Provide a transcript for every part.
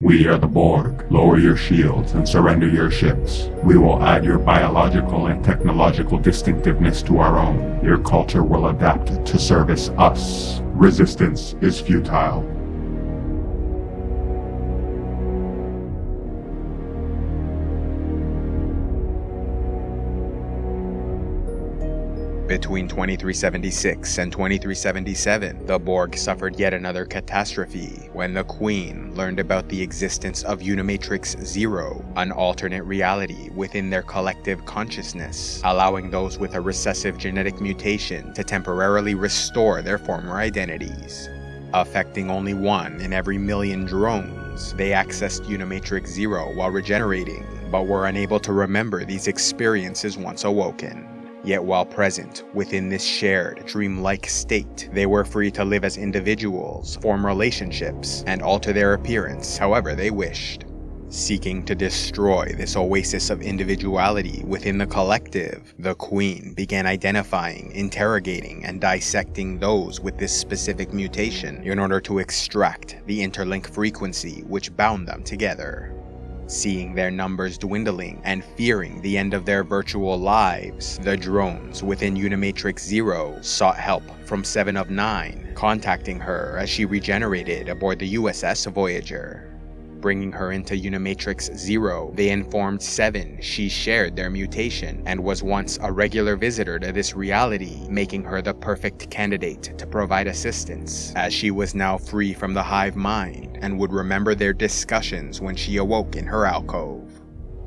We are the Borg. Lower your shields and surrender your ships. We will add your biological and technological distinctiveness to our own. Your culture will adapt to service us. Resistance is futile. Between 2376 and 2377, the Borg suffered yet another catastrophe when the Queen learned about the existence of Unimatrix Zero, an alternate reality within their collective consciousness, allowing those with a recessive genetic mutation to temporarily restore their former identities. Affecting only 1 in every million drones, they accessed Unimatrix Zero while regenerating, but were unable to remember these experiences once awoken. Yet while present within this shared, dreamlike state, they were free to live as individuals, form relationships, and alter their appearance however they wished. Seeking to destroy this oasis of individuality within the collective, the Queen began identifying, interrogating, and dissecting those with this specific mutation in order to extract the interlink frequency which bound them together. Seeing their numbers dwindling and fearing the end of their virtual lives, the drones within Unimatrix Zero sought help from 7 of 9, contacting her as she regenerated aboard the USS Voyager. Bringing her into Unimatrix Zero, they informed 7 she shared their mutation and was once a regular visitor to this reality, making her the perfect candidate to provide assistance, as she was now free from the hive mind and would remember their discussions when she awoke in her alcove.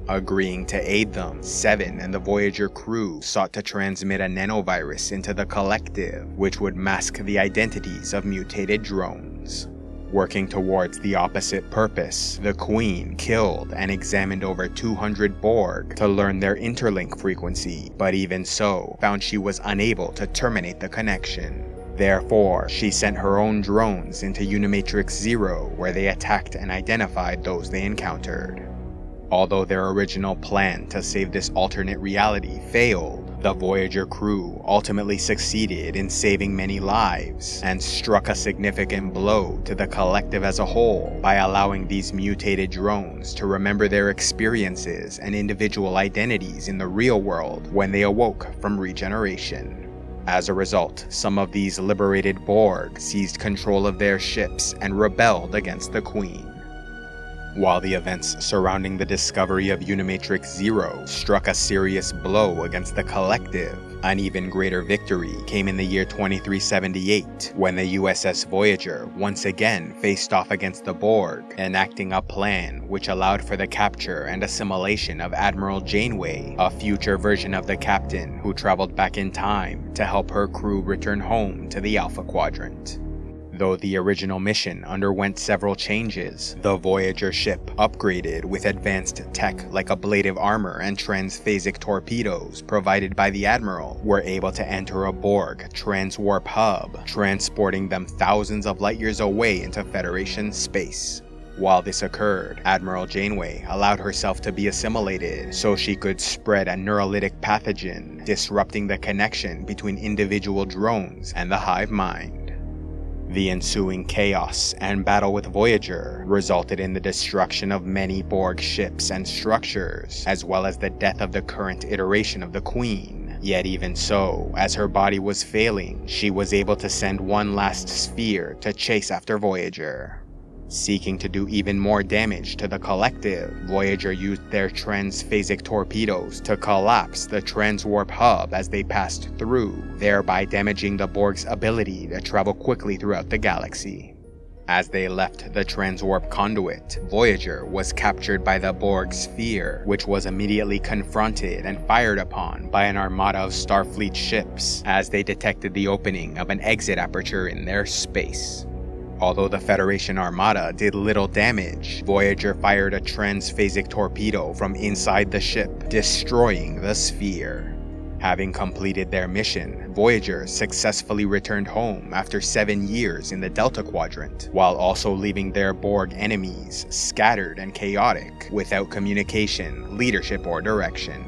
Agreeing to aid them, 7 and the Voyager crew sought to transmit a nanovirus into the collective, which would mask the identities of mutated drones. Working towards the opposite purpose, the Queen killed and examined over 200 Borg to learn their interlink frequency, but even so, found she was unable to terminate the connection. Therefore, she sent her own drones into Unimatrix Zero, where they attacked and identified those they encountered. Although their original plan to save this alternate reality failed, the Voyager crew ultimately succeeded in saving many lives and struck a significant blow to the collective as a whole by allowing these mutated drones to remember their experiences and individual identities in the real world when they awoke from regeneration. As a result, some of these liberated Borg seized control of their ships and rebelled against the Queen. While the events surrounding the discovery of Unimatrix Zero struck a serious blow against the collective, an even greater victory came in the year 2378, when the USS Voyager once again faced off against the Borg, enacting a plan which allowed for the capture and assimilation of Admiral Janeway, a future version of the captain who traveled back in time to help her crew return home to the Alpha Quadrant. Though the original mission underwent several changes, the Voyager ship, upgraded with advanced tech like ablative armor and transphasic torpedoes provided by the Admiral, were able to enter a Borg transwarp hub, transporting them thousands of light years away into Federation space. While this occurred, Admiral Janeway allowed herself to be assimilated so she could spread a neurolytic pathogen, disrupting the connection between individual drones and the hive mind. The ensuing chaos and battle with Voyager resulted in the destruction of many Borg ships and structures, as well as the death of the current iteration of the Queen. Yet even so, as her body was failing, she was able to send one last sphere to chase after Voyager. Seeking to do even more damage to the collective, Voyager used their transphasic torpedoes to collapse the transwarp hub as they passed through, thereby damaging the Borg's ability to travel quickly throughout the galaxy. As they left the transwarp conduit, Voyager was captured by the Borg sphere, which was immediately confronted and fired upon by an armada of Starfleet ships as they detected the opening of an exit aperture in their space. Although the Federation Armada did little damage, Voyager fired a transphasic torpedo from inside the ship, destroying the sphere. Having completed their mission, Voyager successfully returned home after 7 years in the Delta Quadrant, while also leaving their Borg enemies scattered and chaotic, without communication, leadership, or direction.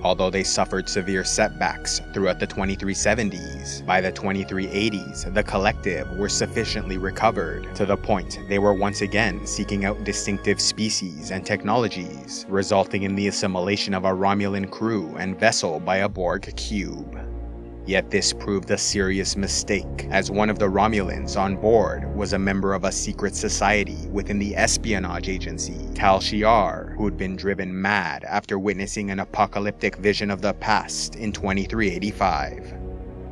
although they suffered severe setbacks throughout the 2370s. By the 2380s, the collective were sufficiently recovered, to the point they were once again seeking out distinctive species and technologies, resulting in the assimilation of a Romulan crew and vessel by a Borg cube. Yet this proved a serious mistake, as one of the Romulans on board was a member of a secret society within the espionage agency, Tal Shiar, who'd been driven mad after witnessing an apocalyptic vision of the past in 2385.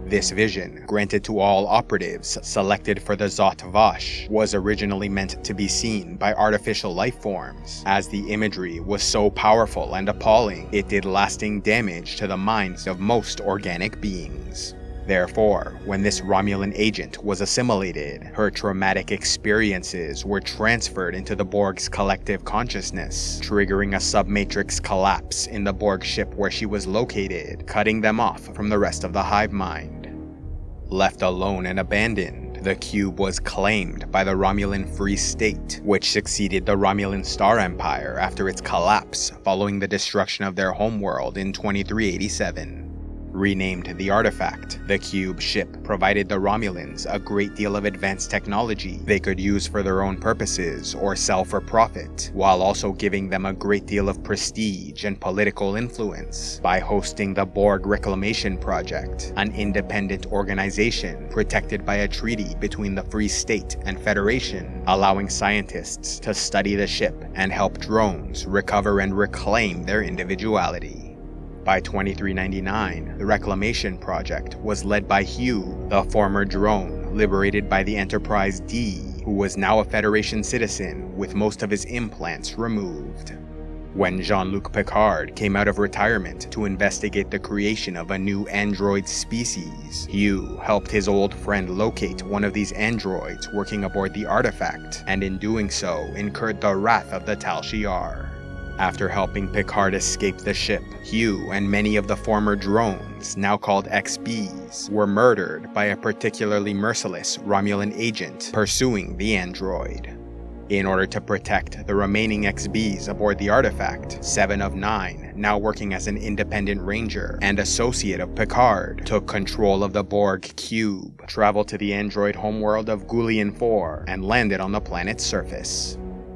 This vision, granted to all operatives selected for the Zot Vash, was originally meant to be seen by artificial life forms, as the imagery was so powerful and appalling, it did lasting damage to the minds of most organic beings. Therefore, when this Romulan agent was assimilated, her traumatic experiences were transferred into the Borg's collective consciousness, triggering a submatrix collapse in the Borg ship where she was located, cutting them off from the rest of the hive mind. Left alone and abandoned, the cube was claimed by the Romulan Free State, which succeeded the Romulan Star Empire after its collapse following the destruction of their homeworld in 2387. Renamed the Artifact, the cube ship provided the Romulans a great deal of advanced technology they could use for their own purposes or sell for profit, while also giving them a great deal of prestige and political influence by hosting the Borg Reclamation Project, an independent organization protected by a treaty between the Free State and Federation, allowing scientists to study the ship and help drones recover and reclaim their individuality. By 2399, the Reclamation Project was led by Hugh, the former drone liberated by the Enterprise D, who was now a Federation citizen with most of his implants removed. When Jean-Luc Picard came out of retirement to investigate the creation of a new android species, Hugh helped his old friend locate one of these androids working aboard the Artifact, and in doing so incurred the wrath of the Tal Shiar. After helping Picard escape the ship, Hugh and many of the former drones, now called XBs, were murdered by a particularly merciless Romulan agent pursuing the android. In order to protect the remaining XBs aboard the Artifact, 7 of 9, now working as an independent ranger and associate of Picard, took control of the Borg cube, traveled to the android homeworld of Gulian 4, and landed on the planet's surface.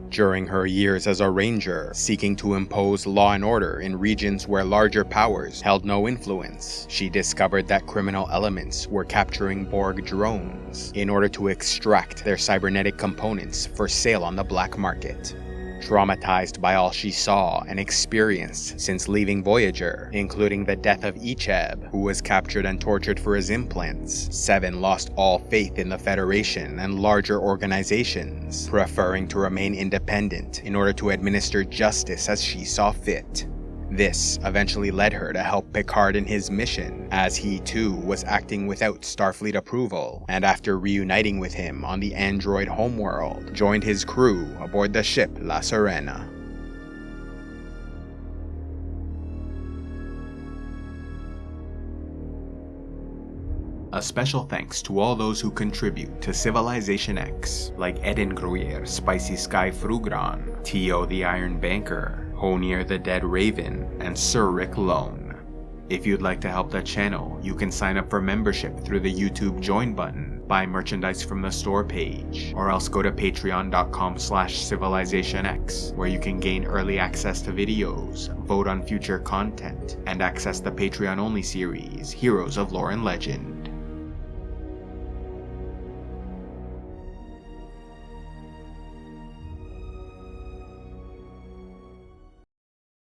During her years as a ranger, seeking to impose law and order in regions where larger powers held no influence, she discovered that criminal elements were capturing Borg drones in order to extract their cybernetic components for sale on the black market. Traumatized by all she saw and experienced since leaving Voyager, including the death of Icheb, who was captured and tortured for his implants, Seven lost all faith in the Federation and larger organizations, preferring to remain independent in order to administer justice as she saw fit. This eventually led her to help Picard in his mission, as he too was acting without Starfleet approval, and after reuniting with him on the android homeworld, joined his crew aboard the ship La Serena. A special thanks to all those who contribute to CivilizationEx, like Eden Gruyer, Spicy Sky Frugran, Tio the Iron Banker, Honir the Dead Raven, and Sir Rick Lone. If you'd like to help the channel, you can sign up for membership through the YouTube join button, buy merchandise from the store page, or else go to patreon.com/CivilizationEx, where you can gain early access to videos, vote on future content, and access the Patreon-only series, Heroes of Lore and Legend.